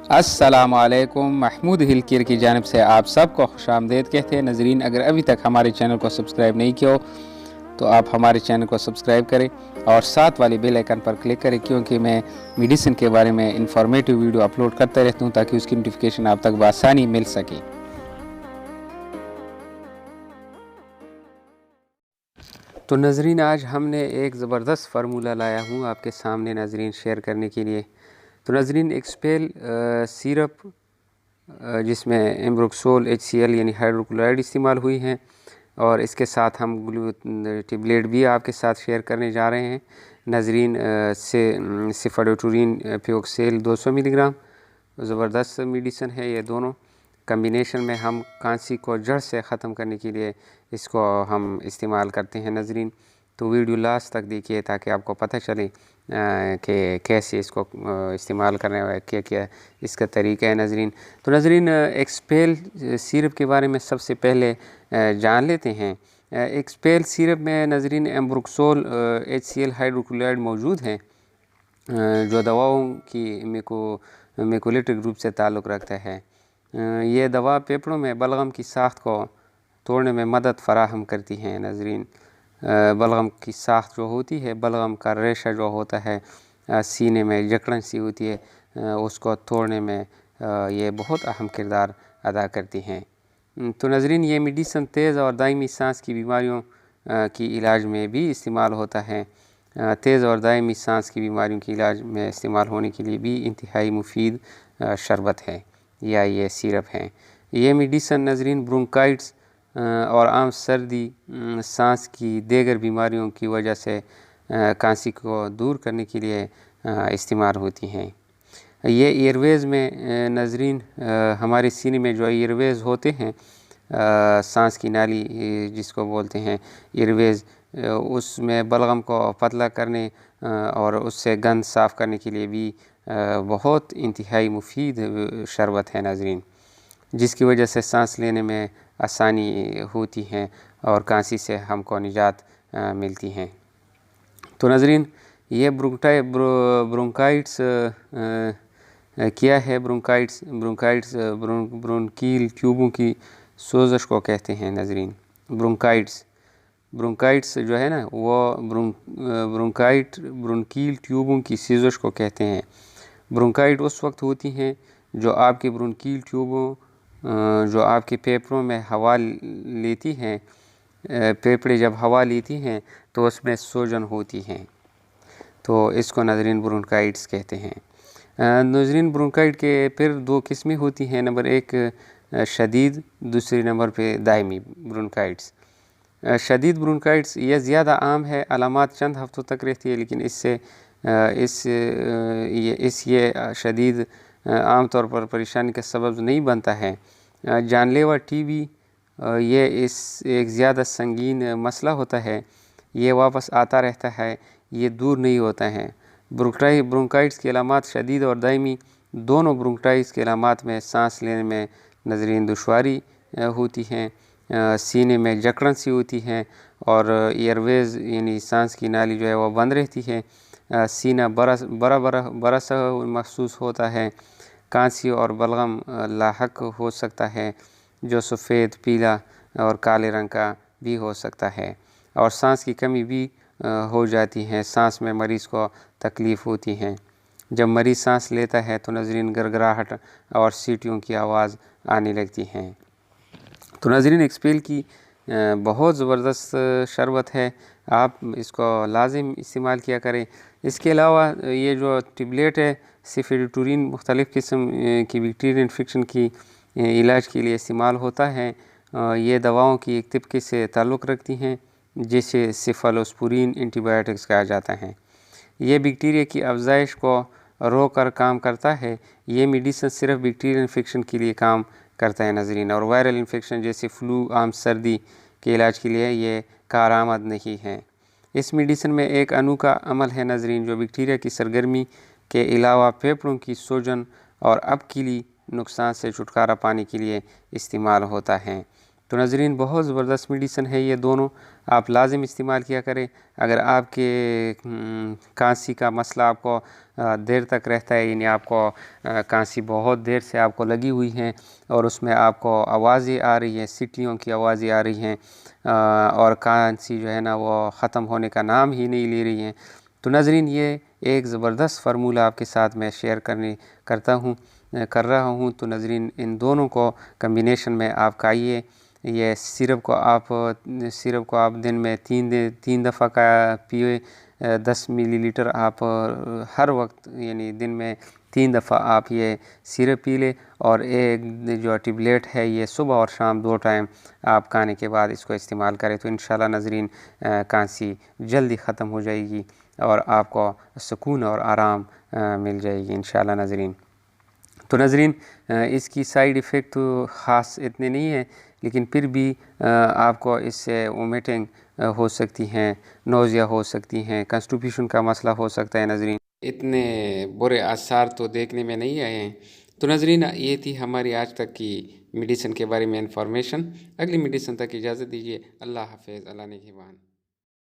अस्सलाम वालेकुम। महमूद हिल केयर की जानिब से आप सबको खुश आमदेद कहते हैं। नज़रीन, अगर अभी तक हमारे चैनल को सब्सक्राइब नहीं किया हो तो आप हमारे चैनल को सब्सक्राइब करें और साथ वाले बेल आइकन पर क्लिक करें, क्योंकि मैं मेडिसिन के बारे में इंफॉर्मेटिव वीडियो अपलोड करता रहता हूँ ताकि उसकी नोटिफिकेशन आप तक बआसानी मिल सके। तो नज़रीन, आज हमने एक ज़बरदस्त फार्मूला लाया हूँ आपके सामने नज़रीन शेयर करने के लिए। तो नज़रीन, एक्सपेल सिरप जिसमें एम्ब्रोक्सोल HCl यानी हाइड्रोक्लोराइड इस्तेमाल हुई हैं, और इसके साथ हम ग्लू टेबलेट भी आपके साथ शेयर करने जा रहे हैं नज़रीन। सिफाडोटुरिन प्योक्सेल 200 मिलीग्राम, ज़बरदस्त मेडिसिन है। ये दोनों कम्बिनेशन में हम खांसी को जड़ से ख़त्म करने के लिए इसको हम इस्तेमाल करते हैं नज़रीन। तो वीडियो लास्ट तक देखिए ताकि आपको पता चले कि कैसे इसको इस्तेमाल करने है, क्या क्या इसका तरीका है नज़रीन। तो नज़रीन, एक्सपेल सिरप के बारे में सबसे पहले जान लेते हैं। एक्सपेल सिरप में नज़रीन एम्ब्रोक्सोल HCl हाइड्रोक्लोराइड मौजूद हैं, जो दवाओं की मेकोलिटिक ग्रुप से ताल्लुक़ रखता है। ये दवा फेफड़ों में बलगम की साख्त को तोड़ने में मदद फ़राहम करती हैं नज़रीन। बलगम की साख्त जो होती है, बलगम का रेशा जो होता है सीने में जकड़न सी होती है, उसको तोड़ने में ये बहुत अहम किरदार अदा करती हैं। तो नज़रीन, ये मेडिसिन तेज़ और दायमी सांस की बीमारियों की इलाज में भी इस्तेमाल होता है। तेज़ और दायमी सांस की बीमारियों के इलाज में इस्तेमाल होने के लिए भी इंतहाई मुफीद शरबत है या ये सिरप है। ये मेडिसिन नज़रीन ब्रोंकाइट्स और आम सर्दी, सांस की दीगर बीमारियों की वजह से खांसी को दूर करने के लिए इस्तेमाल होती हैं। ये एयरवेज़ में नज़रीन हमारे सीने में जो एयरवेज़ होते हैं, सांस की नाली जिसको बोलते हैं एयरवेज़, उसमें बलगम को पतला करने और उससे गंद साफ़ करने के लिए भी बहुत इंतहाई मुफीद शरबत है नज़रीन, जिसकी वजह से सांस लेने में आसानी होती है और खांसी से हमको निजात मिलती हैं। तो नज़रीन, ये ब्रोंकाइट्स क्या है? ब्रोंकाइट्स ब्रोंकील ट्यूबों की सोजश को कहते हैं नज़रीन। ब्रोंकाइट्स जो है ना, वो ब्रोंकील ट्यूबों की सोजश को कहते हैं। ब्रोंकाइट उस वक्त होती हैं जो आपके ब्रोंकील ट्यूबों जो आपके फेफड़ों में हवा लेती हैं, फेफड़े जब हवा लेती हैं तो उसमें सूजन होती हैं, तो इसको नज़रीन ब्रोंकाइट्स कहते हैं। नज़रीन, ब्रोंकाइट के फिर दो किस्में होती हैं। नंबर एक शदीद, दूसरी नंबर पे दायमी ब्रोंकाइट्स। शदीद ब्रोंकाइट्स ये ज़्यादा आम है, अलामात चंद हफ्तों तक रहती है, लेकिन ये शदीद आम तौर पर परेशानी का सबब नहीं बनता है। जानलेवा TB ये एक ज़्यादा संगीन मसला होता है, ये वापस आता रहता है, ये दूर नहीं होता है। ब्रोंकाइट्स की अलामात शदीद और दायमी दोनों ब्रोंकाइट्स के अलामात में सांस लेने में नज़रीन दुश्वारी होती हैं, सीने में जकड़न सी होती हैं और एयरवेज़ यानी सांस की नाली जो है वो बंद रहती है, सीना बड़ा सा महसूस होता है, खांसी और बलगम लाहक हो सकता है जो सफ़ेद, पीला और काले रंग का भी हो सकता है, और सांस की कमी भी हो जाती है। सांस में मरीज़ को तकलीफ़ होती है। जब मरीज़ सांस लेता है तो नज़रीन गड़गड़ाहट और सीटियों की आवाज़ आने लगती हैं। तो नज़रीन, एक्सपेल की बहुत ज़बरदस्त शरबत है, आप इसको लाजिम इस्तेमाल किया करें। इसके अलावा ये जो टेबलेट है सिफाडोटुरिन मुख्तलिफ़ किस्म की बैक्टीरियल इन्फेक्शन की इलाज के लिए इस्तेमाल होता है। ये दवाओं की एक तबके से ताल्लुक़ रखती हैं जिसे सिफालोस्पुरिन एंटीबायोटिक्स कहा जाता है। ये बैक्टीरिया की अफजाइश को रोक कर काम करता है। ये मेडिसिन सिर्फ बैक्टीरियल इन्फेक्शन के लिए काम करता है नज़रीन, और वायरल इन्फेक्शन जैसे फ्लू, आम सर्दी के इलाज के लिए ये कारआमद नहीं है। इस मेडिसिन में एक अनोखा अमल है नज़रीन, जो बैक्टीरिया की सरगर्मी के अलावा फेफड़ों की सूजन और अपकिली नुकसान से छुटकारा पाने के लिए इस्तेमाल होता है। تو ناظرین بہت زبردست میڈیسن ہے یہ دونوں، آپ لازم استعمال کیا کریں۔ اگر آپ کے کھانسی کا مسئلہ آپ کو دیر تک رہتا ہے، یعنی آپ کو کھانسی بہت دیر سے آپ کو لگی ہوئی ہیں اور اس میں آپ کو آوازیں آ رہی ہیں، سیٹیوں کی آوازیں آ رہی ہیں، اور کھانسی جو ہے نا وہ ختم ہونے کا نام ہی نہیں لے رہی ہیں، تو ناظرین یہ ایک زبردست فارمولہ آپ کے ساتھ میں شیئر کر رہا ہوں۔ تو ناظرین ان دونوں کو کمبینیشن میں آپ کھائیے۔ یہ سیرپ کو آپ دن میں تین دفعہ کا پیئے، 10 ملی لیٹر آپ ہر وقت، یعنی دن میں 3 دفعہ آپ یہ سیرپ پی لیں، اور ایک جو ٹیبلیٹ ہے یہ صبح اور شام 2 ٹائم آپ کھانے کے بعد اس کو استعمال کریں، تو انشاءاللہ ناظرین کھانسی جلدی ختم ہو جائے گی اور آپ کو سکون اور آرام مل جائے گی انشاءاللہ ناظرین۔ تو ناظرین اس کی سائیڈ ایفیکٹ تو خاص اتنے نہیں ہیں، لیکن پھر بھی آپ کو اس سے وومیٹنگ ہو سکتی ہیں، نوزیا ہو سکتی ہیں، کنسٹیپیشن کا مسئلہ ہو سکتا ہے ناظرین۔ اتنے برے آثار تو دیکھنے میں نہیں آئے ہیں۔ تو ناظرین یہ تھی ہماری آج تک کی میڈیسن کے بارے میں انفارمیشن۔ اگلی میڈیسن تک اجازت دیجیے۔ اللہ حافظ، اللہ نگہبان۔